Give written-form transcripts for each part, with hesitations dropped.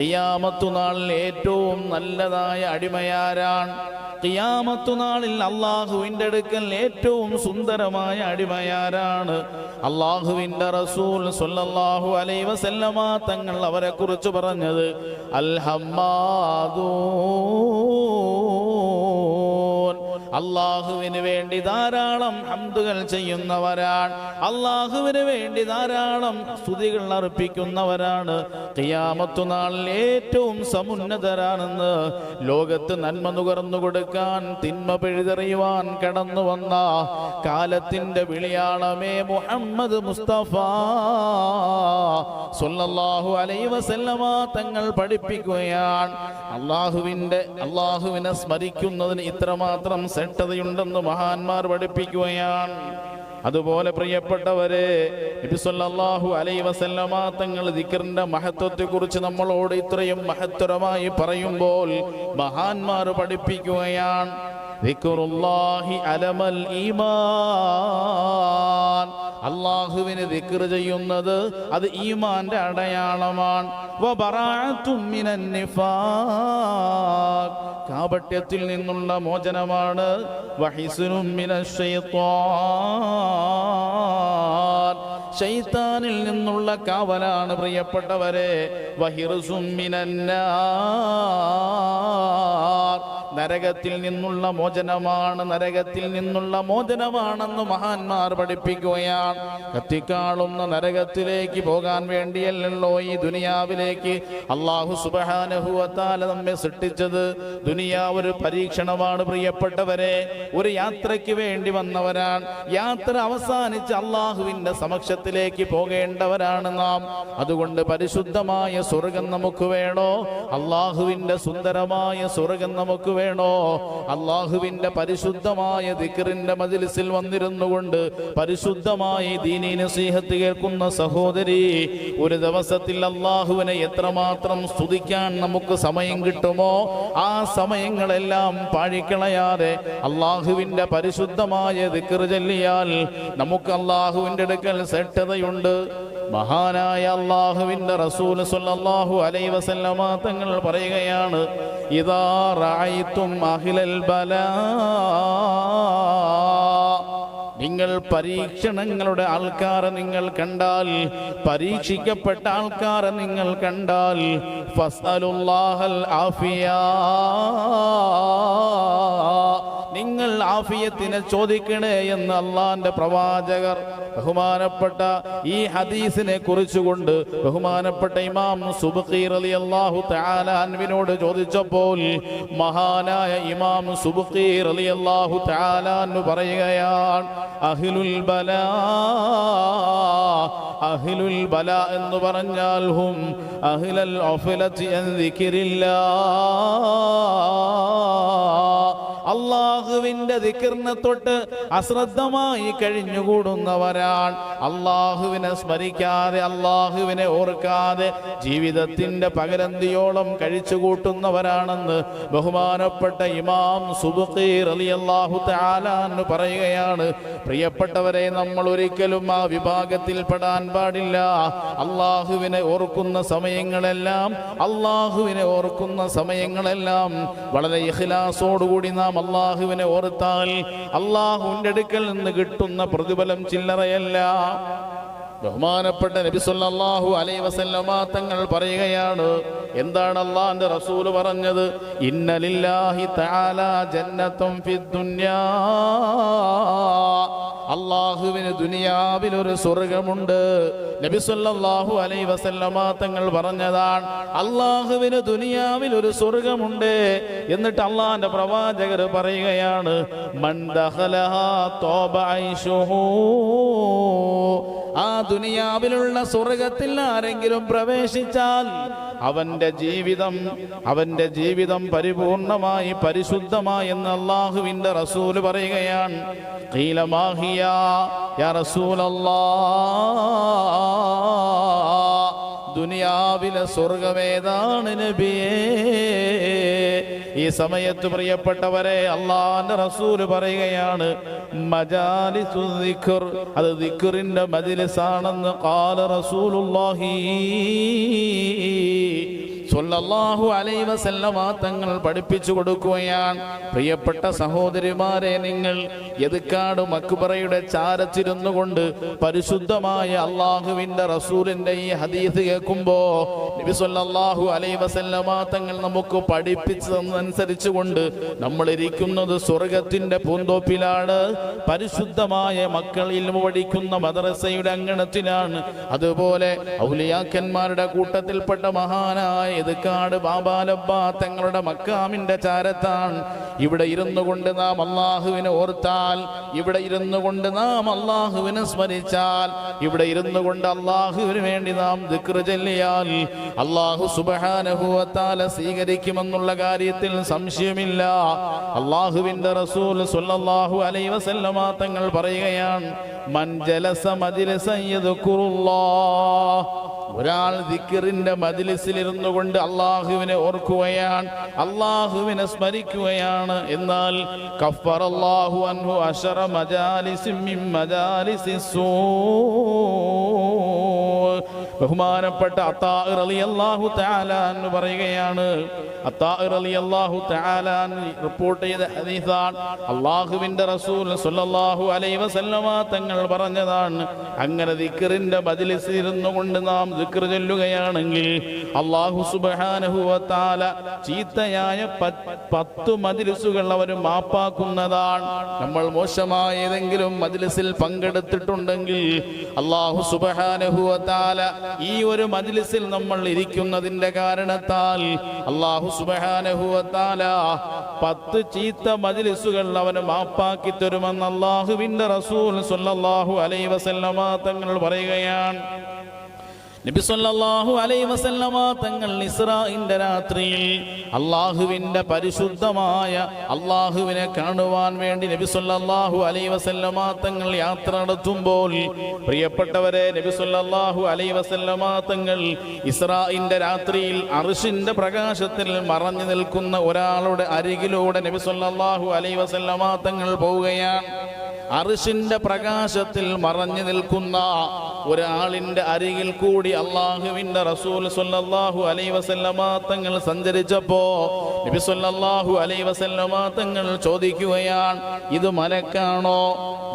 ഖിയാമത്തു നാളിൽ ഏറ്റവും നല്ലതായ അടിമയാരാണ്? ഖിയാമത്തു നാളിൽ അള്ളാഹുവിൻ്റെ അടുക്കൽ ഏറ്റവും സുന്ദരമായ അടിമയാരാണ്? അള്ളാഹുവിൻ്റെ റസൂൽ സ്വല്ലല്ലാഹു അലൈഹി വസല്ലമ തങ്ങൾ അവരെ കുറിച്ച് പറഞ്ഞത് അൽ ഹമ്മാദൂൻ, അള്ളാഹുവിന് വേണ്ടി ധാരാളം ഹംദുകൾ ചെയ്യുന്നവരാണ്, അള്ളാഹുവിന് വേണ്ടി ധാരാളം സ്തുതികൾ അർപ്പിക്കുന്നവരാണ്. ഖിയാമത്തു നാളിൽ ഏറ്റവും സമുന്നതരാണെന്ന് ലോകത്ത് നന്മ നുകർന്നു കൊടുക്കാൻ, തിന്മ പിഴുതെറിയുവാൻ കടന്നു വന്ന കാലത്തിന്റെ വിളിയാളമേ മുഹമ്മദ് മുസ്തഫ സ്വല്ലല്ലാഹു അലൈഹി വസല്ലമ തങ്ങൾ പഠിപ്പിക്കുകയാണ്. അള്ളാഹുവിനെ സ്മരിക്കുന്നതിന് ഇത്രമാത്രം ശ്രേഷ്ഠതയുണ്ടെന്ന് മഹാന്മാർ പഠിപ്പിക്കുകയാണ്. അതുപോലെ പ്രിയപ്പെട്ടവരെ, നബി സല്ലല്ലാഹു അലൈഹി വസല്ലമ തങ്ങൾ ദിക്റിന്റെ മഹത്വത്തെക്കുറിച്ച് നമ്മളോട് ഇത്രയും മഹത്തരമായി പറയുമ്പോൾ മഹാന്മാർ പഠിപ്പിക്കുകയാണ്, ദിക്റുല്ലാഹി അലമൽ ഈമാൻ, അള്ളാഹുവിന് ദിക്ർ ചെയ്യുന്നത് അത് ഈമാന്റെ അടയാളമാണ്. വബറാഅത്തും മിനൻ നിഫാഖ്, കാപട്യത്തിൽ നിന്നുള്ള മോചനമാണ്. വഹിസ്നും മിനശ് ശൈത്വാൻ, ശൈത്താനിൽ നിന്നുള്ള കാവലാണ് പ്രിയപ്പെട്ടവരെ. വഹിർസും മിനന്നാർ, നരകത്തിൽ നിന്നുള്ള മോചനമാണ്, നരകത്തിൽ നിന്നുള്ള മോചനമാണെന്ന് മഹാന്മാർ പഠിപ്പിക്കുകയാണ്. കത്തിക്കാളുന്ന നരകത്തിലേക്ക് പോകാൻ വേണ്ടിയല്ലോ ഈ ദുനിയാവിലേക്ക് അല്ലാഹു സുബ്ഹാനഹു വ തആല നമ്മെ സൃഷ്ടിച്ചത്. ദുനിയാവ് ഒരു പരീക്ഷണമാണ് പ്രിയപ്പെട്ടവരെ, ഒരു യാത്രയ്ക്ക് വേണ്ടി വന്നവരാണ്. യാത്ര അവസാനിച്ച് അള്ളാഹുവിന്റെ സമക്ഷത്തിലേക്ക് പോകേണ്ടവരാണ് നാം. അതുകൊണ്ട് പരിശുദ്ധമായ സ്വർഗം നമുക്ക് വേണോ? അള്ളാഹുവിന്റെ സുന്ദരമായ സ്വർഗം നമുക്ക് വേണോ? അള്ളാഹുവിന്റെ പരിശുദ്ധമായ ദിക്റിന്റെ മജ്ലിസിൽ വന്നിരുന്നുകൊണ്ട് പരിശുദ്ധമായ ദീനീ നസീഹത്ത് കേൾക്കുന്ന സഹോദരി, ഒരു ദിവസത്തിൽ അള്ളാഹുവിനെ എത്രമാത്രം സ്തുതിക്കാൻ നമുക്ക് സമയം കിട്ടുമോ ആ സമയങ്ങളെല്ലാം പാഴിക്കളയാതെ അള്ളാഹുവിന്റെ പരിശുദ്ധമായ ദിക്ർ ചൊല്ലിയാൽ നമുക്ക് അള്ളാഹുവിന്റെ അടുക്കൽ ശ്രേഷ്ഠതയുണ്ട്. മഹാനായ അള്ളാഹുവിന്റെ റസൂൽ സ്വല്ലല്ലാഹു അലൈഹി വസല്ലമ തങ്ങൾ പറയുകയാണ്, ഇദാ റഅയ്തും അഹ്ലൽ ബലാ, നിങ്ങൾ പരീക്ഷണങ്ങളുടെ ആൾക്കാരെ നിങ്ങൾ കണ്ടാൽ, പരീക്ഷിക്കപ്പെട്ട ആൾക്കാരെ നിങ്ങൾ കണ്ടാൽ, ഫസ്അലുല്ലാഹൽ ആഫിയ, നിങ്ങൾ ആഫിയത്തിനെ ചോദിക്കണേ എന്ന് അള്ളാന്റെ പ്രവാചകർ ബഹുമാനപ്പെട്ട ഈ ഹദീസിനെ കുറിച്ചുകൊണ്ട് ബഹുമാനപ്പെട്ട ഇമാം സുബ്ഖി റളിയല്ലാഹു തആല അൻഹുവിനോട് ചോദിച്ചപ്പോൾ മഹാനായ ഇമാം സുബ്ഖി റളിയല്ലാഹു തആല അൻഹു പറയുകയാണ്, അഹ്ലുൽ ബലാ, അഹ്ലുൽ ബലാ എന്ന് പറഞ്ഞാൽ ഹും അഹ്ലൽ ഗഫലത്തി അൻ ദിക്രില്ലാഹ്, അള്ളാഹുവിന്റെ ദിക്റിനെ തൊട്ട് അശ്രദ്ധമായി കഴിഞ്ഞുകൂടുന്നവരാണ്. അള്ളാഹുവിനെ സ്മരിക്കാതെ, അള്ളാഹുവിനെ ഓർക്കാതെ ജീവിതത്തിന്റെ പകരന്തിയോളം കഴിച്ചു കൂട്ടുന്നവരാണെന്ന് ബഹുമാനപ്പെട്ട ഇമാം സുബ്ഖി റളിയല്ലാഹു തആല അൻഹു പറയുകയാണ്. പ്രിയപ്പെട്ടവരെ, നമ്മൾ ഒരിക്കലും ആ വിഭാഗത്തിൽ പെടാൻ പാടില്ല. അള്ളാഹുവിനെ ഓർക്കുന്ന സമയങ്ങളെല്ലാം, അള്ളാഹുവിനെ ഓർക്കുന്ന സമയങ്ങളെല്ലാം വളരെ ഇഖ്ലാസോടുകൂടി നാം അള്ളാഹുവിനെ ഓർത്താൽ അള്ളാഹുവിന്റെ അടുക്കൽ നിന്ന് കിട്ടുന്ന പ്രതിഫലം ചില്ലറയല്ല. ബഹുമാനപ്പെട്ട നബി സല്ലല്ലാഹു അലൈഹി വസല്ലമ തങ്ങൾ പറയുകയാണ്, എന്താണ് അള്ളാഹുവിന്റെ റസൂൽ പറഞ്ഞത്? ഇന്ന ലില്ലാഹി തആല ജന്നത്തുൻ ഫിദ് ദുനിയാ, അള്ളാഹുവിന് ദുനിയാവിൽ ഒരു സ്വർഗമുണ്ട്. നബി സല്ലല്ലാഹു അലൈഹി വസല്ലമ തങ്ങൾ പറഞ്ഞതാണ്, അള്ളാഹുവിന് ദുനിയാവിൽ ഒരു സ്വർഗമുണ്ട്. എന്നിട്ട് അള്ളാഹുവിന്റെ പ്രവാചകർ പറയുകയാണ്, മൻ ദഖലഹാ തൗബ ഐശുഹു, ആ ദുനിയാവിലുള്ള സ്വർഗത്തിൽ ആരെങ്കിലും പ്രവേശിച്ചാൽ അവന്റെ ജീവിതം പരിപൂർണമായി പരിശുദ്ധമായി എന്ന് അള്ളാഹുവിന്റെ റസൂൽ പറയുകയാണ്. ഖീല മാ ഹിയ യാ റസൂലല്ലാഹ്, ദുനിയാവിലെ സ്വർഗമേതാണ് നബിയേ? ഈ സമയത്ത് പ്രിയപ്പെട്ടവരെ, അള്ളാഹുവിന്റെ റസൂൽ പറയുകയാണ്, മജാലിസു ദിക്ർ, അത് ദിക്റിന്റെ മജ്ലിസാണെന്ന് ഖാല റസൂലുള്ളാഹി സ്വല്ലല്ലാഹു അലൈഹി വസല്ലമ തങ്ങൾ പഠിപ്പിച്ചു കൊടുക്കുകയാണ്. പ്രിയപ്പെട്ട സഹോദരിമാരെ, നിങ്ങൾ യദ്കാട് മക്ബറയുടെ ചാരത്തിരുന്നു കൊണ്ട് പരിശുദ്ധമായ അള്ളാഹുവിന്റെ റസൂലിന്റെ ഈ ഹദീസ് കേൾക്കുമ്പോ നബി സ്വല്ലല്ലാഹു അലൈഹി വസല്ലമ തങ്ങൾ നമുക്ക് പഠിപ്പിച്ചതനുസരിച്ച് കൊണ്ട് നമ്മൾ ഇരിക്കുന്നത് സ്വർഗത്തിന്റെ പൂന്തോപ്പിലാണ്. പരിശുദ്ധമായ മക്കൾ ഇൽമു പഠിക്കുന്ന മദ്രസയുടെ അങ്കണത്തിലാണ്. അതുപോലെ ഔലിയാക്കന്മാരുടെ കൂട്ടത്തിൽപ്പെട്ട മഹാനായ യദ്കാട് ബാബാലബ്ബ തങ്ങളുടെ മക്കാമിന്റെ ചാരത്താണ്. ഇവിടെ ഇരുന്നു കൊണ്ട് നാം അള്ളാഹുവിനെ ഓർത്താൽ, ഇവിടെ ഇരുന്നു കൊണ്ട് നാം അള്ളാഹുവിനെ സ്മരിച്ചാൽ, ഇവിടെ ഇരുന്നു കൊണ്ട് അള്ളാഹുവിന് വേണ്ടി നാം ദിക്ർ ചൊല്ലിയാൽ അള്ളാഹു സുബ്ഹാനഹു വ തആല സ്വീകരിക്കുമെന്നുള്ള കാര്യത്തിൽ സംശയമില്ല. അള്ളാഹുവിന്റെ റസൂൽ സ്വല്ലല്ലാഹു അലൈഹി വസല്ലമ തങ്ങൾ പറയുകയാണ്, മൻ ജലസ മജ്ലിസൻ യദ്കുറുല്ലാഹ്, ഒരാൾ ദിക്റിന്റെ മജ്ലിസിൽ ഇരുന്നു കൊണ്ട് അള്ളാഹുവിനെ ഓർക്കുകയാണ്, അള്ളാഹുവിനെ സ്മരിക്കുകയാണ്, എന്നാൽ കഫറല്ലാഹു അൻഹു അശറ മജാലിസിൻ മിൻ മജാലിസിസ്സൂ. ബഹുമാനപ്പെട്ട അത്താ റളിയല്ലാഹു തആല അൻഹു പറയുകയാണ്, അത്താ റളിയല്ലാഹു തആല റിപ്പോർട്ട് ചെയ്ത ഹദീസാണ്. അള്ളാഹുവിന്റെ റസൂൽ സ്വല്ലല്ലാഹു അലൈഹി വസല്ലമ തങ്ങൾ പറഞ്ഞതാണ്, അങ്ങനെ ദിക്റിന്റെ മജ്ലിസിൽ ഇരുന്നു കൊണ്ട് നാം ദിക്ർ ചൊല്ലുകയാണെങ്കിൽ അല്ലാഹു സുബ്ഹാനഹു വ തആല ചീത്തയായ 10 മജ്ലിസുകൾ അവർ മാപ്പാക്കുന്നതാണ്. നമ്മൾ മോശമായ ഏതെങ്കിലും മജ്ലിസിൽ പങ്കെടുത്തിട്ടുണ്ടെങ്കിൽ അല്ലാഹു സുബ്ഹാനഹു വ തആല ഈ ഒരു മജ്ലിസിൽ നമ്മൾ ഇരിക്കുന്നതിന്റെ കാരണത്താൽ അല്ലാഹു സുബ്ഹാനഹു വ തആല 10 ചീത്ത മജ്ലിസുകൾ അവന് മാപ്പാക്കി തരുമെന്ന് അല്ലാഹുവിന്റെ റസൂൽ സ്വല്ലല്ലാഹു അലൈഹി വസല്ലമ തങ്ങൾ പറയുകയാണ്. നബി സല്ലല്ലാഹു അലൈഹി വസല്ലമ തങ്ങൾ ഇസ്രാഇന്റെ രാത്രിയിൽ അള്ളാഹുവിന്റെ പരിശുദ്ധമായ അള്ളാഹുവിനെ കാണുവാൻ വേണ്ടി നബി സല്ലല്ലാഹു അലൈഹി വസല്ലമ തങ്ങൾ യാത്ര നടത്തുമ്പോൾ, പ്രിയപ്പെട്ടവരെ, നബി സല്ലല്ലാഹു അലൈഹി വസല്ലമ തങ്ങൾ ഇസ്രാഇന്റെ രാത്രിയിൽ അർശിന്റെ പ്രകാശത്തിൽ മറഞ്ഞു നിൽക്കുന്ന ഒരാളുടെ അരികിലൂടെ നബി സല്ലല്ലാഹു അലൈഹി വസല്ലമ തങ്ങൾ പോവുകയാണ്. അർശിന്റെ പ്രകാശത്തിൽ മറഞ്ഞു നിൽക്കുന്ന ഒരാളിന്റെ അരികിൽ കൂടി അള്ളാഹുവിന്റെ റസൂൽ സ്വല്ലല്ലാഹു അലൈഹി വസല്ലമ തങ്ങൾ സഞ്ചരിച്ചപ്പോ നബി സ്വല്ലല്ലാഹു അലൈഹി വസല്ലമ തങ്ങൾ ചോദിക്കുകയാണ്, ഇത് മലക്കാണോ?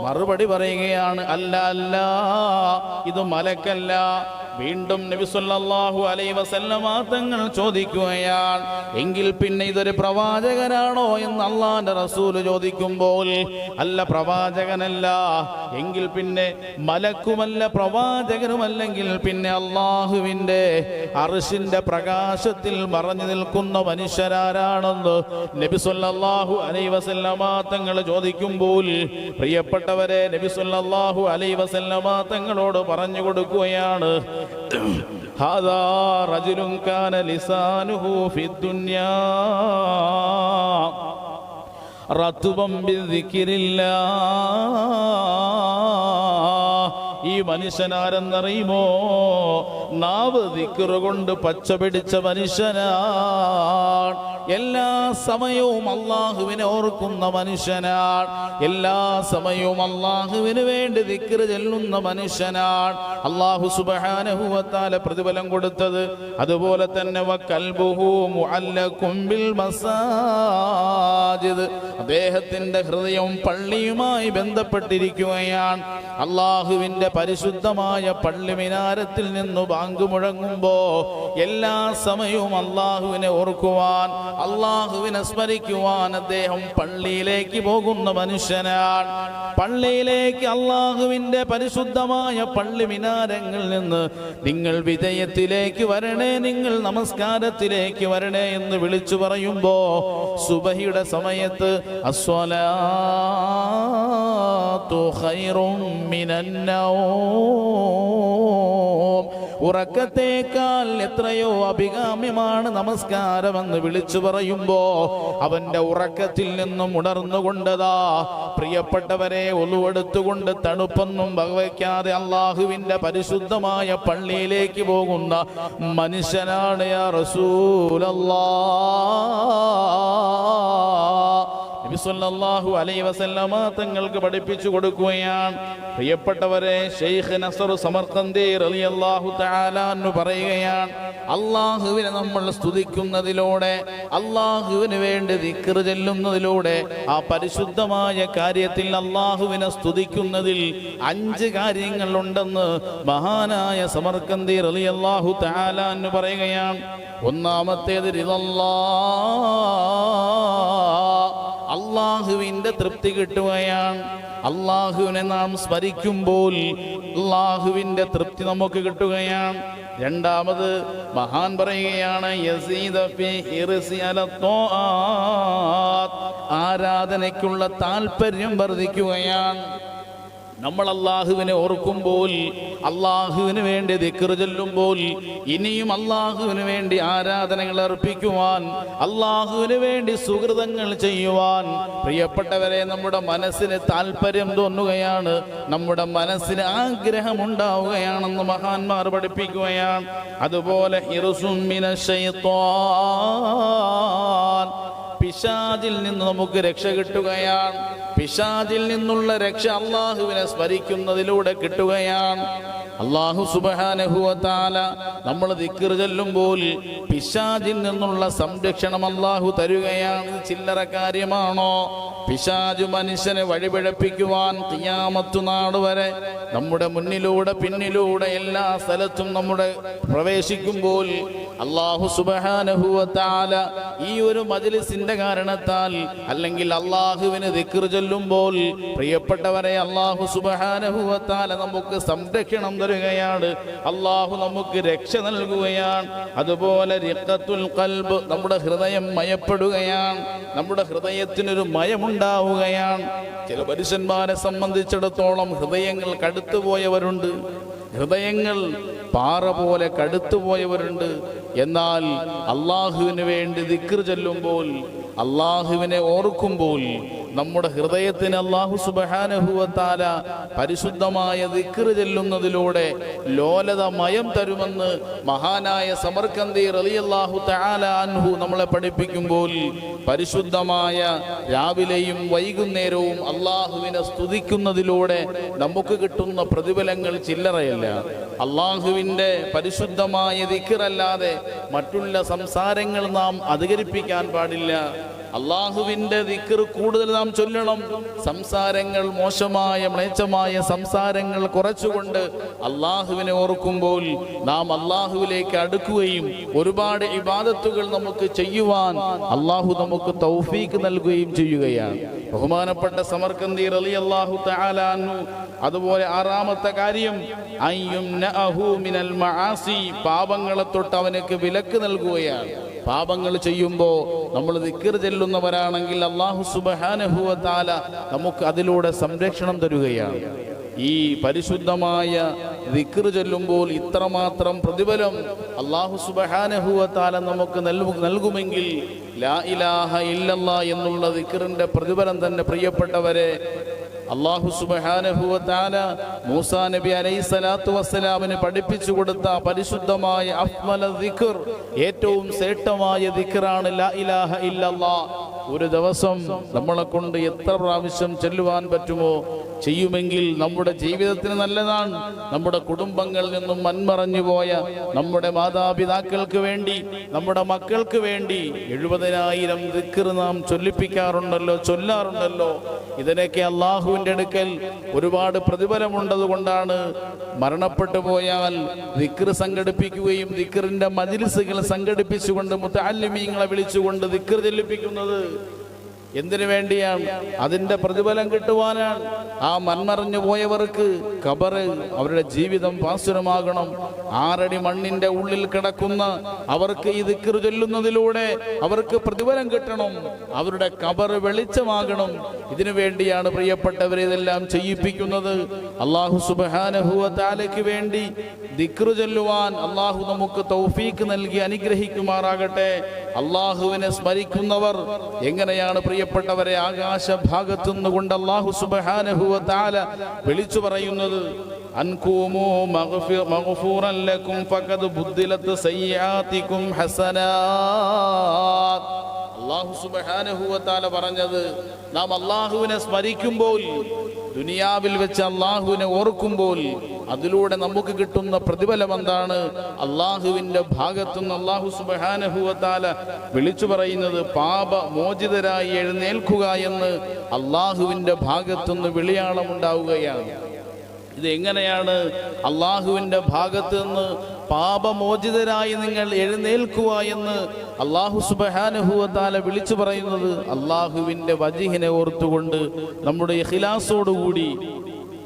മറുപടി പറയുകയാണ്, അല്ല അല്ല, ഇത് മലക്കല്ല. വീണ്ടും നബി സല്ലല്ലാഹു അലൈഹി വസല്ലമ തങ്ങൾ ചോദിക്കുകയാണ്, എങ്കിൽ പിന്നെ ഇതൊരു പ്രവാചകനാണോ എന്ന് അള്ളാന്റെ റസൂൽ ചോദിക്കുമ്പോൾ, അല്ല, പ്രവാചകനല്ല. എങ്കിൽ പിന്നെ മലക്കുമല്ല, പ്രവാചകനുമല്ലെങ്കിൽ പിന്നെ അള്ളാഹുവിന്റെ അർശിന്റെ പ്രകാശത്തിൽ മറഞ്ഞു നിൽക്കുന്ന മനുഷ്യരാരാണെന്ന് നബി സല്ലല്ലാഹു അലൈഹി വസല്ലമ തങ്ങൾ ചോദിക്കുമ്പോൾ, പ്രിയപ്പെട്ടവരെ, നബി സല്ലല്ലാഹു അലൈഹി വസല്ലമ തങ്ങളോട് പറഞ്ഞു കൊടുക്കുകയാണ്, ഹാദാ റജുലുൻ കാന ലിസാനുഹു ഫിദ്ദുനിയാ റത്ബൻ ബിദ്ദിക്രില്ലാഹ്. ഈ മനുഷ്യനാരെന്നറിയുമോ? നാവ് ദിക്ർ കൊണ്ട് പച്ച പിടിച്ച മനുഷ്യനാണ്. എല്ലാ സമയവും അള്ളാഹുവിനെ ഓർക്കുന്ന മനുഷ്യനാണ്. എല്ലാ സമയവും അള്ളാഹുവിന് വേണ്ടി ദിക്ർ ചൊല്ലുന്ന മനുഷ്യനാണ്. അള്ളാഹു സുബ്ഹാനഹു വ തആല പ്രതിഫലം കൊടുത്തത്. അതുപോലെ തന്നെ വഖൽബുഹു മുഅല്ലഖും ബിൽ മസാജിദ്, അദ്ദേഹത്തിന്റെ ഹൃദയം പള്ളിയുമായി ബന്ധപ്പെട്ടിരിക്കുകയാണ്. അള്ളാഹുവിന്റെ പരിശുദ്ധമായ പള്ളി മിനാരത്തിൽ നിന്ന് ബാങ്ക് മുഴങ്ങുമ്പോ എല്ലാ സമയവും അള്ളാഹുവിനെ ഓർക്കുവാൻ, അള്ളാഹുവിനെ സ്മരിക്കുവാൻ അദ്ദേഹം പള്ളിയിലേക്ക് പോകുന്ന മനുഷ്യനാണ്. പള്ളിയിലേക്ക്, അള്ളാഹുവിന്റെ പരിശുദ്ധമായ പള്ളി മിനാരങ്ങളിൽ നിന്ന് നിങ്ങൾ വിജയത്തിലേക്ക് വരണേ, നിങ്ങൾ നമസ്കാരത്തിലേക്ക് വരണേ എന്ന് വിളിച്ചു പറയുമ്പോ സുബഹിയുടെ സമയത്ത് അസ്സലാത്തു ഖൈറും മിനൻ നൗം, ഉറക്കത്തേക്കാൾ എത്രയോ അഭികാമ്യമാണ് നമസ്കാരമെന്ന് വിളിച്ചു പറയുമ്പോ അവന്റെ ഉറക്കത്തിൽ നിന്നും ഉണർന്നുകൊണ്ടതാ പ്രിയപ്പെട്ടവരെ ഒലുവെടുത്തുകൊണ്ട് തണുപ്പൊന്നും വകവയ്ക്കാതെ അള്ളാഹുവിന്റെ പരിശുദ്ധമായ പള്ളിയിലേക്ക് പോകുന്ന മനുഷ്യനാണ് യാ റസൂലല്ലാഹ്. നബി സ്വല്ലല്ലാഹു അലൈഹി വസല്ലമ തങ്ങൾക്ക് പഠിപ്പിച്ചു കൊടുക്കുകയാണ്. പ്രിയപ്പെട്ടവരെ, ശൈഖ് നസർ സമർഖന്ദി റളിയല്ലാഹു തആല അൻഹു പറയുകയാണ്, അള്ളാഹുവിനെ നമ്മൾ സ്തുതിക്കുന്നതിലൂടെ, അള്ളാഹുവിന് വേണ്ടി ദിക്ർ ചെല്ലുന്നതിലൂടെ, ആ പരിശുദ്ധമായ കാര്യത്തിൽ അള്ളാഹുവിനെ സ്തുതിക്കുന്നതിൽ 5 കാര്യങ്ങളുണ്ടെന്ന് മഹാനായ സമർഖന്ദി റളിയല്ലാഹു തആല അൻഹു പറയുകയാണ്. ഒന്നാമത്തേത് അള്ളാഹുവിന്റെ തൃപ്തി കിട്ടുകയാണ്. അള്ളാഹുവിനെ നാം സ്മരിക്കുമ്പോൾ അള്ളാഹുവിന്റെ തൃപ്തി നമുക്ക് കിട്ടുകയാണ്. രണ്ടാമത് മഹാൻ പറയുകയാണ്, ആരാധനയ്ക്കുള്ള താല്പര്യം വർദ്ധിക്കുകയാണ്. നമ്മൾ അള്ളാഹുവിനെ ഓർക്കുമ്പോൾ, അള്ളാഹുവിന് വേണ്ടി ദിക്ർ ചൊല്ലുമ്പോൾ, ഇനിയും അള്ളാഹുവിന് വേണ്ടി ആരാധനകൾ അർപ്പിക്കുവാൻ, അള്ളാഹുവിന് വേണ്ടി സുഹൃതങ്ങൾ ചെയ്യുവാൻ, പ്രിയപ്പെട്ടവരെ, നമ്മുടെ മനസ്സിന് താല്പര്യം തോന്നുകയാണ്, നമ്മുടെ മനസ്സിന് ആഗ്രഹം ഉണ്ടാവുകയാണെന്ന് മഹാന്മാർ പഠിപ്പിക്കുകയാണ്. അതുപോലെ പിശാചിൽ നിന്ന് നമുക്ക് രക്ഷ കിട്ടുകയാണ്. പിശാചിൽ നിന്നുള്ള രക്ഷ അള്ളാഹുവിനെ സ്മരിക്കുന്നതിലൂടെ കിട്ടുകയാണ്. അല്ലാഹു സുബ്ഹാനഹു വ തആല നമ്മൾ ദിക്ർ ചൊല്ലുമ്പോൾ പിശാചിൽ നിന്നുള്ള സംരക്ഷണം അല്ലാഹു തരുകയാണ്. ചില്ലറ കാര്യമാണോ? പിശാച് മനുഷ്യനെ വഴിപിഴപ്പിക്കുവാൻ ഖിയാമത്ത് നാൾ വരെ നമ്മുടെ മുന്നിലൂടെ പിന്നിലൂടെ എല്ലാ സ്ഥലത്തും നമ്മുടെ പ്രവേശിക്കുമ്പോൾ അല്ലാഹു സുബ്ഹാനഹു വ തആല ഈ ഒരു മജ്ലിസിന്റെ കാരണത്താൽ, അല്ലെങ്കിൽ അല്ലാഹുവിനെ ദിക്ർ ചൊല്ലുമ്പോൾ, പ്രിയപ്പെട്ടവരെ, അല്ലാഹു സുബ്ഹാനഹു വ തആല നമുക്ക് സംരക്ഷണം തരുകയാണ്. അല്ലാഹു നമുക്ക് രക്ഷ നൽകുകയാണ്. അതുപോലെ റിഖത്തുൽ ഖൽബ്, നമ്മുടെ ഹൃദയം മയപ്പെടുകയാണ്. നമ്മുടെ ഹൃദയത്തിനൊരു മയമുണ്ടാവുകയാണ്. ചില പുരുഷന്മാരെ സംബന്ധിച്ചിടത്തോളം ഹൃദയങ്ങൾ കടുത്തുപോയവരുണ്ട്, ഹൃദയങ്ങൾ പാറ പോലെ കടുത്തുപോയവരുണ്ട്. എന്നാൽ അള്ളാഹുവിന് വേണ്ടി ദിക്ർ ചൊല്ലുമ്പോൾ, അള്ളാഹുവിനെ ഓർക്കുമ്പോൾ നമ്മുടെ ഹൃദയത്തിന് അല്ലാഹു സുബ്ഹാനഹു വ തആല പരിശുദ്ധമായ ദിക്ർ ചൊല്ലുന്നതിലൂടെ ലോലത മയം തരുമെന്ന് മഹാനായ സമർഖന്ദി റളിയല്ലാഹു തആല അൻഹു നമ്മളെ പഠിപ്പിക്കുമ്പോൾ, പരിശുദ്ധമായ രാവിലെയും വൈകുന്നേരവും അള്ളാഹുവിനെ സ്തുതിക്കുന്നതിലൂടെ നമുക്ക് കിട്ടുന്ന പ്രതിഫലങ്ങൾ ചില്ലറയല്ല. അള്ളാഹുവിൻ്റെ പരിശുദ്ധമായ ദിക്ർ അല്ലാതെ മറ്റുള്ള സംസാരങ്ങൾ നാം അധികരിപ്പിക്കാൻ പാടില്ല. അള്ളാഹുവിന്റെ ദിക്ർ കൂടുതൽ നാം ചൊല്ലണം. സംസാരങ്ങൾ, മോശമായ മ്ലേച്ഛമായ സംസാരങ്ങൾ കുറച്ചുകൊണ്ട് അള്ളാഹുവിനെ ഓർക്കുമ്പോൾ നാം അള്ളാഹുവിലേക്ക് അടുക്കുകയും ഒരുപാട് ഇബാദത്തുകൾ നമുക്ക് ചെയ്യുവാൻ അള്ളാഹു നമുക്ക് തൗഫീഖ് നൽകുകയും ചെയ്യുകയാണ്. ബഹുമാനപ്പെട്ട സമർഖന്ദി റളിയല്ലാഹു തആല അൻഹു അതുപോലെ ആറാമത്തെ കാര്യം അയ്യുംനഅഹു മിനൽ മആസി, പാപങ്ങളെ തൊട്ട് അവനക്ക് വിലക്ക് നൽകുകയാണ്. പാപങ്ങൾ ചെയ്യുമ്പോൾ നമ്മൾ ദിക്ർ ചെല്ലുന്നവരാണെങ്കിൽ അല്ലാഹു സുബ്ഹാനഹു വ തആല നമുക്ക് അതിലൂടെ സംരക്ഷണം തരുകയാണ്. ഈ പരിശുദ്ധമായ ദിക്ർ ചൊല്ലുമ്പോൾ ഇത്രമാത്രം പ്രതിഫലം അല്ലാഹു സുബ്ഹാനഹു വ തആല നമുക്ക് നൽകുമെങ്കിൽ ലാ ഇലാഹ ഇല്ലല്ലാഹ് എന്നുള്ള ദിക്റിന്റെ പ്രതിഫലം തന്നെ, പ്രിയപ്പെട്ടവരെ, അല്ലാഹു സുബ്ഹാനഹു വ തആല മൂസാ നബി അലൈഹിസ്സലാത്തു വസ്സലാമിന് പഠിപ്പിച്ചു കൊടുത്ത പരിശുദ്ധമായ അഫ്ളൽ ദിക്ർ, ഏറ്റവും ശ്രേഷ്ഠമായ ദിക്റാണ് ലാ ഇലാഹ ഇല്ലല്ലാഹ്. ഒരു ദിവസം നമ്മളെ കൊണ്ട് എത്ര പ്രാവശ്യം ചൊല്ലുവാൻ പറ്റുമോ ചെയ്യുമെങ്കിൽ നമ്മുടെ ജീവിതത്തിന് നല്ലതാണ്. നമ്മുടെ കുടുംബങ്ങളിൽ നിന്നും മൺമറഞ്ഞു പോയ നമ്മുടെ മാതാപിതാക്കൾക്ക് വേണ്ടി, നമ്മുടെ മക്കൾക്ക് വേണ്ടി 70,000 ദിക്ർ നാം ചൊല്ലാറുണ്ടല്ലോ. ഇതിനൊക്കെ അള്ളാഹുവിൻ്റെ അടുക്കൽ ഒരുപാട് പ്രതിഫലമുണ്ടതുകൊണ്ടാണ് മരണപ്പെട്ടു പോയാൽ ദിക്ർ സംഘടിപ്പിക്കുകയും ദിക്റിന്റെ മജ്ലിസുകൾ സംഘടിപ്പിച്ചുകൊണ്ട് മുതഅല്ലിമീങ്ങളെ വിളിച്ചുകൊണ്ട് ദിക്ർ ചൊല്ലിപ്പിക്കുന്നത്. എന്തിനു വേണ്ടിയാണ്? അതിന്റെ പ്രതിഫലം കിട്ടുവാനാണ്. ആ മൺമറഞ്ഞു പോയവർക്ക് ഖബറ്, അവരുടെ ജീവിതം പാസുരമാകണം. 6 അടി മണ്ണിന്റെ ഉള്ളിൽ കിടക്കുന്ന അവർക്ക് ഈ ദിക്ർ ചൊല്ലുന്നതിലൂടെ അവർക്ക് പ്രതിഫലം കിട്ടണം, അവരുടെ ഖബറ് വെളിച്ചമാകണം. ഇതിനു വേണ്ടിയാണ് പ്രിയപ്പെട്ടവരെ ഇതെല്ലാം ചെയ്യിപ്പിക്കുന്നത്. അല്ലാഹു സുബ്ഹാനഹു വ തആലയ്ക്ക് വേണ്ടി ദിക്ർ ചൊല്ലുവാൻ അല്ലാഹു നമുക്ക് തൗഫീഖ് നൽകി അനുഗ്രഹിക്കുമാറാകട്ടെ. അല്ലാഹുവിനെ സ്മരിക്കുന്നവർ എങ്ങനെയാണ് പ്രിയപ്പെട്ടവരെ ആകാശഭാഗത്തു നിന്നുകൊണ്ട് അല്ലാഹു സുബ്ഹാനഹു വ തആല വിളിച്ചു പറയുന്നത്? അൻകൂമു മഗ്ഫൂറൻ ലക്കും ഫഖദ് ബുദ്ദിലത് സയ്യാതികും ഹസനാത്. അല്ലാഹു സുബ്ഹാനഹു വ തആല പറഞ്ഞത്, നാം അല്ലാഹുവിനെ സ്മരിക്കുമ്പോൾ, ദുനിയാവിൽ വെച്ച് അല്ലാഹുവിനെ ഓർക്കുമ്പോൾ അതിലൂടെ നമുക്ക് കിട്ടുന്ന പ്രതിഫലം എന്താണ്? അല്ലാഹുവിന്റെ ഭാഗത്തുനിന്ന് അല്ലാഹു സുബ്ഹാനഹു വ തആല വിളിച്ചു പറയുന്നത് പാപമോചിതരായി എഴുന്നേൽക്കുക എന്ന് അല്ലാഹുവിന്റെ ഭാഗത്തുനിന്ന് വിളിയാളമുണ്ടാവുകയാണ്. ഇത് എങ്ങനെയാണ് അള്ളാഹുവിൻ്റെ ഭാഗത്ത് നിന്ന് പാപമോചിതരായി നിങ്ങൾ എഴുന്നേൽക്കുക എന്ന് അല്ലാഹു സുബ്ഹാനഹു വ തആല വിളിച്ചു പറയുന്നത്? അള്ളാഹുവിൻ്റെ വജ്ഹിനെ ഓർത്തുകൊണ്ട് നമ്മുടെ ഇഖ്ലാസോടുകൂടി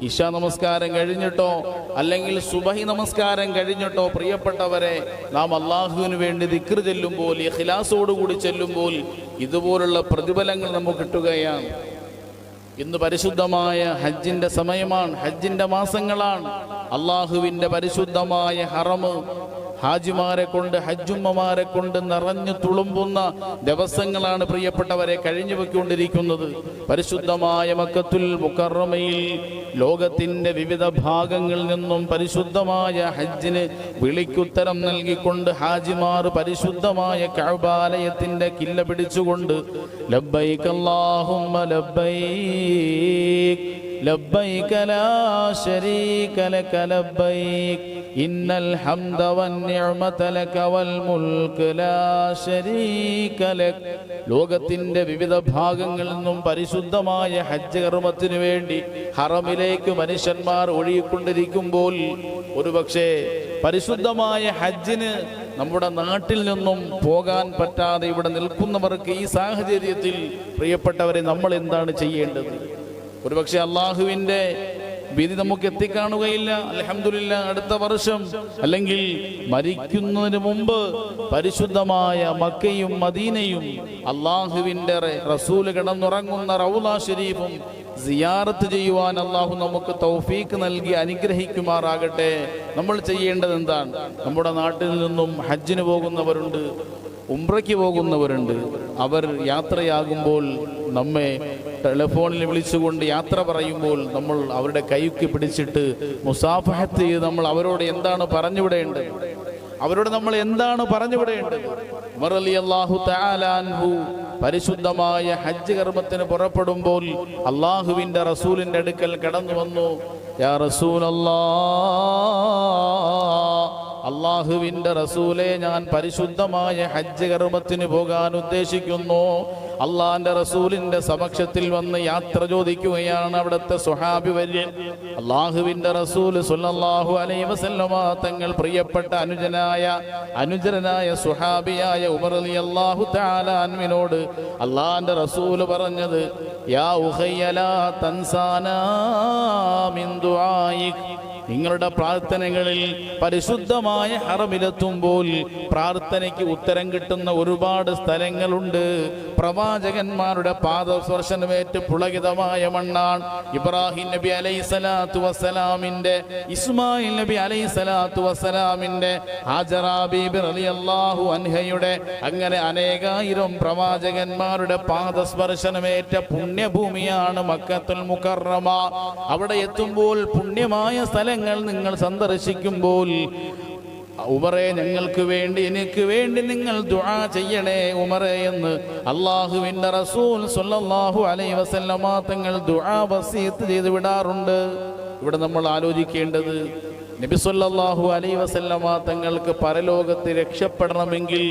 ഇശാ നമസ്കാരം കഴിഞ്ഞിട്ടോ അല്ലെങ്കിൽ സുബഹി നമസ്കാരം കഴിഞ്ഞിട്ടോ പ്രിയപ്പെട്ടവരെ, നാം അള്ളാഹുവിന് വേണ്ടി ദിക്ർ ചെല്ലുമ്പോൾ, ഇഖ്ലാസോടുകൂടി ചെല്ലുമ്പോൾ ഇതുപോലുള്ള പ്രതിഫലങ്ങൾ നമുക്ക് കിട്ടുകയാണ്. ഇന്ന് പരിശുദ്ധമായ ഹജ്ജിന്റെ സമയമാണ്, ഹജ്ജിന്റെ മാസങ്ങളാണ്. അള്ളാഹുവിന്റെ പരിശുദ്ധമായ ഹറമ് ഹാജിമാരെ കൊണ്ട്, ഹജ്ജുമ്മമാരെ കൊണ്ട് നിറഞ്ഞു തുളുമ്പുന്ന ദിവസങ്ങളാണ് പ്രിയപ്പെട്ടവരെ കഴിഞ്ഞു വെക്കൊണ്ടിരിക്കുന്നത്. പരിശുദ്ധമായ മക്കത്തുൽ മുക്കറമയിൽ ലോകത്തിന്റെ വിവിധ ഭാഗങ്ങളിൽ നിന്നും പരിശുദ്ധമായ ഹജ്ജിന് വിളിക്കുത്തരം നൽകിക്കൊണ്ട് ഹാജിമാർ പരിശുദ്ധമായ കഅബാലയത്തിന്റെ കില്ല പിടിച്ചുകൊണ്ട് ലബ്ബൈക അല്ലാഹുമ്മ ലബ്ബൈക് ലബ്ബൈക ലാ ശരീക ലക ലബ്ബൈക് ഇന്നൽ ഹംദ വന്നിഅമത ലക വൽ മുൽക് ലാ ശരീക ലക്. ലോകത്തിന്റെ വിവിധ ഭാഗങ്ങളിൽ നിന്നും പരിശുദ്ധമായ ഹജ്ജ് കർമ്മത്തിനു വേണ്ടി ഹറമിലേക്ക് മനുഷ്യന്മാർ ഒഴുകിക്കൊണ്ടിരിക്കുമ്പോൾ, ഒരുപക്ഷെ പരിശുദ്ധമായ ഹജ്ജിന് നമ്മുടെ നാട്ടിൽ നിന്നും പോകാൻ പറ്റാതെ ഇവിടെ നിൽക്കുന്നവർക്ക് ഈ സാഹചര്യത്തിൽ പ്രിയപ്പെട്ടവരെ നമ്മൾ എന്താണ് ചെയ്യേണ്ടത്? ഒരുപക്ഷെ അള്ളാഹുവിൻ്റെ വിധി നമുക്ക് എത്തിക്കാണുകയില്ല. അൽഹംദുലില്ലാ, അടുത്ത വർഷം അല്ലെങ്കിൽ മരിക്കുന്നതിന് മുമ്പ് പരിശുദ്ധമായ മക്കയും മദീനയും അള്ളാഹുവിൻ്റെ റസൂല് കിടന്നുറങ്ങുന്ന റൗള ശരീഫും സിയാറത്ത് ചെയ്യുവാൻ അള്ളാഹു നമുക്ക് തൗഫീക്ക് നൽകി അനുഗ്രഹിക്കുമാറാകട്ടെ. നമ്മൾ ചെയ്യേണ്ടത് എന്താണ്? നമ്മുടെ നാട്ടിൽ നിന്നും ഹജ്ജിന് പോകുന്നവരുണ്ട്, ഉംറയ്ക്ക് പോകുന്നവരുണ്ട്. അവർ യാത്രയാകുമ്പോൾ നമ്മെ ടെലിഫോണിൽ വിളിച്ചുകൊണ്ട് യാത്ര പറയുമ്പോൾ നമ്മൾ അവരുടെ കൈക്ക് പിടിച്ചിട്ട് മുസാഫഹത്ത് ചെയ്ത് നമ്മൾ അവരോട് എന്താണ് പറഞ്ഞുവിടേണ്ടത്? അവരോട് നമ്മൾ എന്താണ് പറഞ്ഞുവിടേണ്ടത്? ഉമർ റളിയല്ലാഹു തആല അൻഹു പരിശുദ്ധമായ ഹജ്ജ് കർമ്മത്തിന് പുറപ്പെടുമ്പോൾ അള്ളാഹുവിൻ്റെ റസൂലിൻ്റെ അടുക്കൽ കടന്നു വന്നു. യാ റസൂലല്ലാഹ്, അള്ളാഹുവിൻ്റെ റസൂലെ, ഞാൻ പരിശുദ്ധമായ ഹജ്ജ് കർമ്മത്തിന് പോകാൻ ഉദ്ദേശിക്കുന്നു. അള്ളാഹിന്റെ റസൂലിന്റെ സമക്ഷത്തിൽ വന്ന് യാത്ര ചോദിക്കുകയാണ് അവിടുത്തെ സ്വഹാബി വര്യൻ അള്ളാഹുവിന്റെ റസൂൽ സ്വല്ലല്ലാഹു അലൈഹി വസല്ലമ തങ്ങൾ പ്രിയപ്പെട്ട അനുചരനായ സ്വഹാബിയായ ഉമർ റളിയല്ലാഹു തആല അൻഹുവിനോട് അള്ളാഹിന്റെ റസൂൽ പറഞ്ഞത്, യാ ഉഖയ്യലാ തൻസാനാ മിൻ ദുആയിക്, നിങ്ങളുടെ പ്രാർത്ഥനകളിൽ പരിശുദ്ധമായ ഹറമിലെത്തുമ്പോൾ പ്രാർത്ഥനയ്ക്ക് ഉത്തരം കിട്ടുന്ന ഒരുപാട് സ്ഥലങ്ങളുണ്ട്. പ്രവാചകന്മാരുടെ പാദസ്പർശനമേറ്റ് പുളകിതമായ മണ്ണാണ്. ഇബ്രാഹിം നബി അലൈഹിസ്സലാത്തു വസ്സലാമിന്റെ, ഇസ്മായിൽ നബി അലൈഹിസ്സലാത്തു വസ്സലാമിന്റെ, ഹാജറ ബീബി റളിയല്ലാഹു അൻഹയുടെ, അങ്ങനെ അനേകായിരം പ്രവാചകന്മാരുടെ പാദസ്പർശനമേറ്റ പുണ്യഭൂമിയാണ് മക്കത്തുൽ മുകറമ. അവിടെ എത്തുമ്പോൾ പുണ്യമായ സ്ഥലങ്ങൾ നിങ്ങൾ സന്ദർശിക്കുമ്പോൾ ഉമറേ, ഞങ്ങൾക്ക് വേണ്ടി, എനിക്ക് വേണ്ടി നിങ്ങൾ ദുആ ചെയ്യണേ ഉമറേ എന്ന് അള്ളാഹുവിന്റെ റസൂൽ സ്വല്ലല്ലാഹു അലൈഹി വസല്ലമ തങ്ങൾ ദുആ വസിയത്ത് ചെയ്ത് വിടാറുണ്ട്. ഇവിടെ നമ്മൾ ആലോചിക്കേണ്ടത്, നബി സല്ലല്ലാഹു അലൈഹി വസല്ലമ തങ്ങൾക്ക് പരലോകത്ത് രക്ഷപ്പെടണമെങ്കിൽ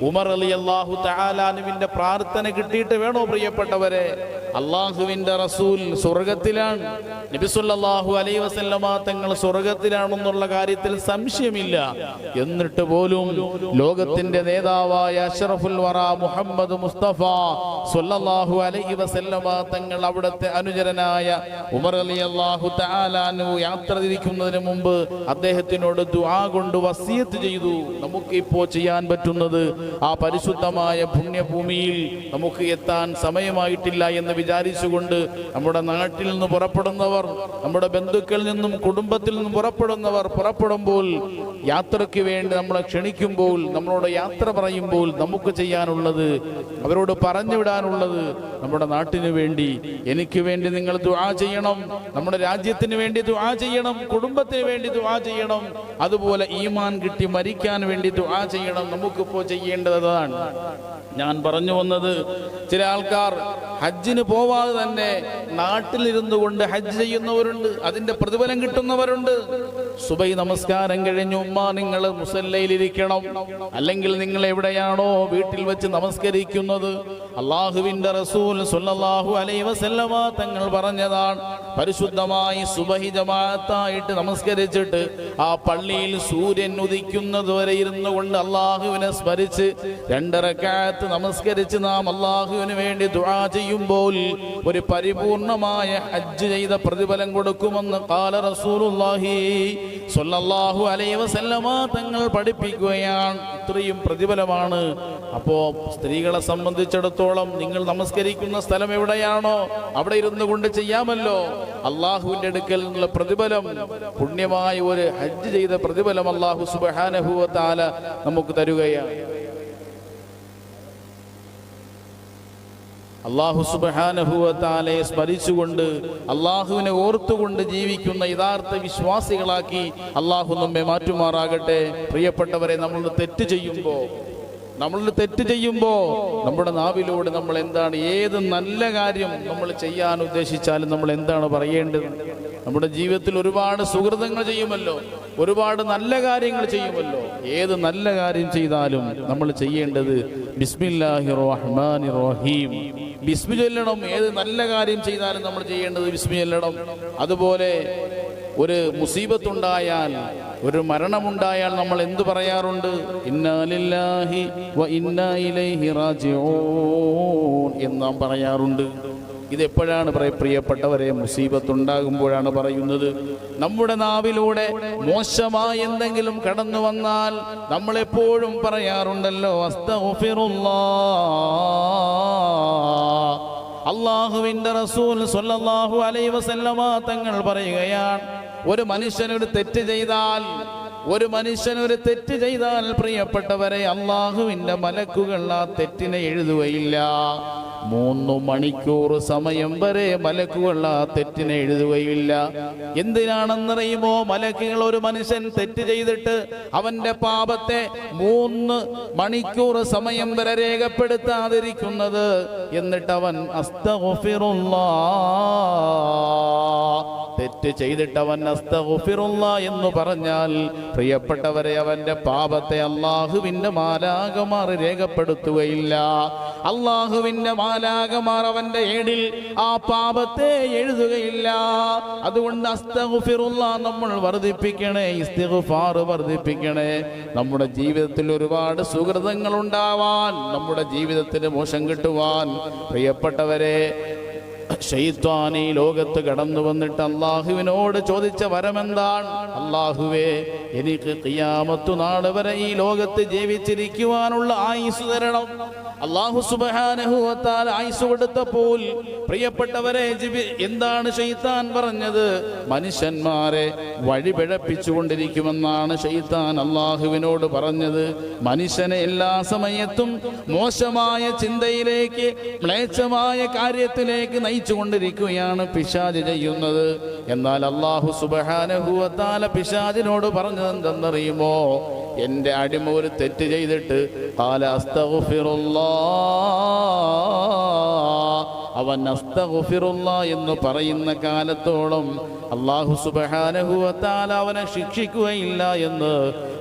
ഉമർ റളിയല്ലാഹു തആല അൻഹുവിന്റെ പ്രാർത്ഥന കിട്ടിയിട്ട് വേണോ പ്രിയപ്പെട്ടവരെ? അള്ളാഹുവിന്റെ റസൂൽ സ്വർഗത്തിലാണ്, നബി സല്ലല്ലാഹു അലൈഹി വസല്ലമ തങ്ങൾ സ്വർഗത്തിലാണെന്നുള്ള കാര്യത്തിൽ സംശയമില്ല. എന്നിട്ട് പോലും ലോകത്തിന്റെ നേതാവായ അഷ്റഫുൽ വറ മുഹമ്മദ് മുസ്തഫ സല്ലല്ലാഹു അലൈഹി വസല്ലമ തങ്ങൾ അവിടുത്തെ അനുചരനായ ഉമർ റളിയല്ലാഹു തആല അൻഹു യാത്ര തിരിക്കുന്നതിന് മുമ്പ് അദ്ദേഹത്തിനോട് ദുആ കൊണ്ട് വസിയത്ത് ചെയ്തു. നമുക്ക് ഇപ്പോൾ ചെയ്യാൻ പറ്റുന്നത്, ആ പരിശുദ്ധമായ പുണ്യഭൂമിയിൽ നമുക്ക് എത്താൻ സമയമായിട്ടില്ല എന്ന് വിചാരിച്ചുകൊണ്ട് നമ്മുടെ നാട്ടിൽ നിന്ന് പുറപ്പെടുന്നവർ, നമ്മുടെ ബന്ധുക്കളിൽ നിന്നും കുടുംബത്തിൽ നിന്നും പുറപ്പെടുമ്പോൾ യാത്രയ്ക്ക് വേണ്ടി നമ്മളെ ക്ഷണിക്കുമ്പോൾ, നമ്മളോട് യാത്ര പറയുമ്പോൾ നമുക്ക് ചെയ്യാനുള്ളത്, അവരോട് പറഞ്ഞു വിടാനുള്ളത്, നമ്മുടെ നാട്ടിന് വേണ്ടി, എനിക്ക് വേണ്ടി നിങ്ങൾ ദുആ ചെയ്യണം, നമ്മുടെ രാജ്യത്തിന് വേണ്ടി ദുആ ചെയ്യണം, കുടുംബത്തിന് വേണ്ടി ദുആ ചെയ്യണം, അതുപോലെ ഈമാൻ കിട്ടി മരിക്കാൻ വേണ്ടി ദുആ ചെയ്യണം. നമുക്കിപ്പോ ചെയ്യേണ്ടതാണ്. ഞാൻ പറഞ്ഞു വന്നത്, ചില ആൾക്കാർ ഹജ്ജിന് പോവാതെ തന്നെ നാട്ടിലിരുന്നു കൊണ്ട് ഹജ്ജ് ചെയ്യുന്നവരുണ്ട്, അതിന്റെ പ്രതിഫലം കിട്ടുന്നവരുണ്ട്. സുബഹി നമസ്കാരം കഴിഞ്ഞു ഉമ്മ നിങ്ങൾ മുസല്ലയിലിരിക്കണം, അല്ലെങ്കിൽ നിങ്ങൾ എവിടെയാണോ വീട്ടിൽ വെച്ച് നമസ്കരിക്കുന്നത്, അള്ളാഹുവിന്റെ റസൂൽ സ്വല്ലല്ലാഹു അലൈഹി വസല്ലമ തങ്ങൾ പറഞ്ഞതാണ്, പരിശുദ്ധമായി സുബഹി ജമാഅത്തായിട്ട് നമസ്കരിച്ചിട്ട് ആ പള്ളിയിൽ സൂര്യൻ ഉദിക്കുന്നത് വരെ ഇരുന്നു കൊണ്ട് അള്ളാഹുവിനെ സ്മരിച്ച് 2 റക്അത്ത് നമസ്കരിച്ച് നാം അള്ളാഹുവിന് വേണ്ടി ദുആ ചെയ്യുമ്പോൾ ഒരു പരിപൂർണമായ ഹജ്ജ് ചെയ്ത പ്രതിഫലം കൊടുക്കുമെന്ന് ഖാല റസൂലുള്ളാഹി സ്വല്ലല്ലാഹു അലൈഹി വസല്ലമ തങ്ങൾ പഠിപ്പിക്കുകയാണ്. ഇത്രയും പ്രതിഫലമാണ്. അപ്പോ സ്ത്രീകളെ സംബന്ധിച്ചിടത്തോളം നിങ്ങൾ നമസ്കരിക്കുന്ന സ്ഥലം എവിടെയാണോ അവിടെ ഇരുന്നു കൊണ്ട് ചെയ്യാമല്ലോ. അള്ളാഹുവിന്റെ അടുക്കൽ നിന്നുള്ള പ്രതിഫലം, പുണ്യമായ ഒരു ഹജ്ജ് ചെയ്ത പ്രതിഫലം അള്ളാഹു സുബ്ഹാനഹു വ തആല നമുക്ക് തരുകയാണ്. അള്ളാഹു സുബ്ഹാനഹു വ തആലയെ സ്മരിച്ചുകൊണ്ട് അള്ളാഹുവിനെ ഓർത്തുകൊണ്ട് ജീവിക്കുന്ന യഥാർത്ഥ വിശ്വാസികളാക്കി അള്ളാഹു നമ്മെ മാറ്റുമാറാകട്ടെ. പ്രിയപ്പെട്ടവരെ, നമ്മൾ തെറ്റ് ചെയ്യുമ്പോൾ നമ്മുടെ നാവിലൂടെ നമ്മൾ എന്താണ്, ഏത് നല്ല കാര്യം നമ്മൾ ചെയ്യാൻ ഉദ്ദേശിച്ചാലും നമ്മൾ എന്താണ് പറയേണ്ടത്? നമ്മുടെ ജീവിതത്തിൽ ഒരുപാട് സുഹൃതങ്ങൾ ചെയ്യുമല്ലോ, ഒരുപാട് നല്ല കാര്യങ്ങൾ ചെയ്യുമല്ലോ. ഏത് നല്ല കാര്യം ചെയ്താലും നമ്മൾ ചെയ്യേണ്ടത് ബിസ്മില്ലാഹിർ റഹ്മാനിർ റഹീം, ബിസ്മി ചൊല്ലണം. ഏത് നല്ല കാര്യം ചെയ്താലും നമ്മൾ ചെയ്യേണ്ടത് ബിസ്മി ചൊല്ലണം. അതുപോലെ ഒരു മുസീബത്തുണ്ടായാൽ, ഒരു മരണമുണ്ടായാൽ നമ്മൾ എന്തു പറയാറുണ്ട്? ഇന്നാ ലില്ലാഹി വ ഇന്നാ ഇലൈഹി റാജിഊൻ എന്ന് നാം പറയാറുണ്ട്. ഇതെപ്പോഴാണ് പ്രിയപ്പെട്ടവരെ? മുസീബത്തുണ്ടാകുമ്പോഴാണ് പറയുന്നത്. നമ്മുടെ നാവിലൂടെ മോശമായ എന്തെങ്കിലും കടന്നു വന്നാൽ നമ്മൾ എപ്പോഴും പറയാറുണ്ടല്ലോ, അസ്തഗ്ഫിറുല്ലാഹ്. അള്ളാഹുവിന്റെ റസൂൽ സ്വല്ലല്ലാഹു അലൈഹി വസല്ലമ തങ്ങൾ പറയുകയാണ്, ഒരു മനുഷ്യനൊരു തെറ്റ് ചെയ്താൽ പ്രിയപ്പെട്ടവരെ, അള്ളാഹുവിന്റെ മലക്കുകൾ ആ തെറ്റിനെ എഴുതുകയില്ല. 3 മണിക്കൂർ സമയം വരെ മലക്കുകൾ ആ തെറ്റിനെ എഴുതുകയില്ല. എന്തിനാണെന്നറിയുമോ? മലക്കുകൾ ഒരു മനുഷ്യൻ തെറ്റ് ചെയ്തിട്ട് അവന്റെ പാപത്തെ 3 മണിക്കൂർ സമയം വരെ രേഖപ്പെടുത്താതിരിക്കുന്നത്. എന്നിട്ട് അവൻ അസ്തഗ്ഫിറുല്ലാഹ്, തെറ്റ് ചെയ്തിട്ട് അവൻ അസ്തഗ്ഫിറുല്ലാഹ് എന്ന് പറഞ്ഞാൽ പ്രിയപ്പെട്ടവരെ, അവന്റെ പാപത്തെ അള്ളാഹുവിന്റെ മാലാഖമാർ രേഖപ്പെടുത്തുകയില്ല. അള്ളാഹുവിന്റെ മാലാഖമാർ അവന്റെ ഏടിൽ ആ പാപത്തെ എഴുതുകയില്ല. അതുകൊണ്ട് അസ്തഗ്ഫിറുല്ലാഹ് നമ്മൾ വർദ്ധിപ്പിക്കണേ, ഇസ്തിഗ്ഫാർ വർദ്ധിപ്പിക്കണേ. നമ്മുടെ ജീവിതത്തിൽ ഒരുപാട് സുഹൃതങ്ങൾ ഉണ്ടാവാൻ, നമ്മുടെ ജീവിതത്തിന് മോശം കിട്ടുവാൻ പ്രിയപ്പെട്ടവരെ, ശൈത്വാൻ ഈ ലോകത്ത് കടന്നു വന്നിട്ട് അള്ളാഹുവിനോട് ചോദിച്ച വരമെന്താണ്? അള്ളാഹുവേ, എനിക്ക് ഖിയാമത്ത് നാൾ വരെ ഈ ലോകത്ത് ജീവിച്ചിരിക്കുവാനുള്ള ആയുസ് തരണം. അള്ളാഹു സുബ്ഹാനഹു വ തആല ആയുസ് കൊടുത്തപ്പോൾ പ്രിയപ്പെട്ടവരെ, എന്താണ് ശൈത്താൻ പറഞ്ഞത്? മനുഷ്യന്മാരെ വഴിപിഴപ്പിച്ചുകൊണ്ടിരിക്കുമെന്നാണ് ശൈത്താൻ അള്ളാഹുവിനോട് പറഞ്ഞത്. മനുഷ്യനെ എല്ലാ സമയത്തും മോശമായ ചിന്തയിലേക്ക്, മ്ലേച്ഛമായ കാര്യത്തിലേക്ക് നയിച്ചുകൊണ്ടിരിക്കുകയാണ് പിശാച് ചെയ്യുന്നത്. എന്നാൽ അള്ളാഹു സുബ്ഹാനഹു വ തആല പിശാചിനോട് പറഞ്ഞത് എന്തെന്നറിയുമോ? എന്റെ അടിമ ഒരു തെറ്റ് ചെയ്തിട്ട് ഖാല അസ്തഗ്ഫിറുല്ലാഹ്, അവൻ അസ്തഗ്ഫിറുല്ലാഹ് എന്ന് പറയുന്ന കാലത്തോളം അല്ലാഹു സുബ്ഹാനഹു വ തആല അവനെ ശിക്ഷിക്കുകയില്ല എന്ന്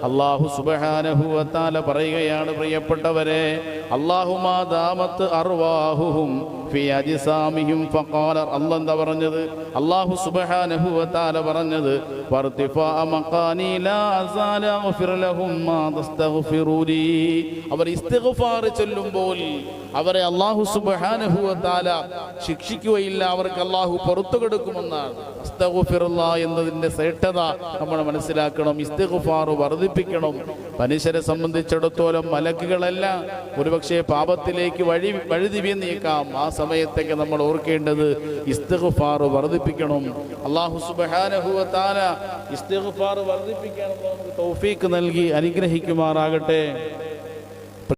അല്ലാഹു സുബ്ഹാനഹു വ തആല പറയുകയാണ്. പ്രിയപ്പെട്ടവരെ, അല്ലാഹുമാ ദാമത്ത് അർവാഹുഹും ഫീ അജ്സാമിഹിം ഫഖാല, അല്ലാഹു എന്താ പറഞ്ഞത്? അല്ലാഹു സുബ്ഹാനഹു വ തആല പറഞ്ഞത്, ഫർതിഫാ മഖാനി ലാ അസാല അഗ്ഫിർ ലഹും മാ തസ്തഗ്ഫിറൂനി. അവർ ഇസ്തിഗ്ഫാർ ചൊല്ലുമ്പോൾ അവരെ അല്ലാഹു സുബ്ഹാനഹു വ തആല ശിക്ഷിക്കുകയില്ല, അവർക്ക് അല്ലാഹു പുറത്തു കൊടുക്കുമെന്നാണ്. അസ്തഗ്ഫിറുല്ലാഹ് എന്നതിന്റെ ശ്രേഷ്ഠത നമ്മൾ മനസ്സിലാക്കണം. ഇസ്തിഗ്ഫാർ വർദ്ധിപ്പിക്കണം. മനുഷ്യരെ സംബന്ധിച്ചിടത്തോളം മലക്കുകളല്ല ഒരുപക്ഷെ പാപത്തിലേക്ക് വഴിതിരിഞ്ഞേക്കാം. ആ സമയത്തൊക്കെ നമ്മൾ ഓർക്കേണ്ടത് ഇസ്തിഗ്ഫാർ വർദ്ധിപ്പിക്കണം. അല്ലാഹു സുബ്ഹാനഹു വ തആല ഇസ്തിഗ്ഫാർ വർദ്ധിപ്പിക്കാൻ നമുക്ക് തൗഫീഖ് നൽകി അനുഗ്രഹിക്കുമാറാകട്ടെ.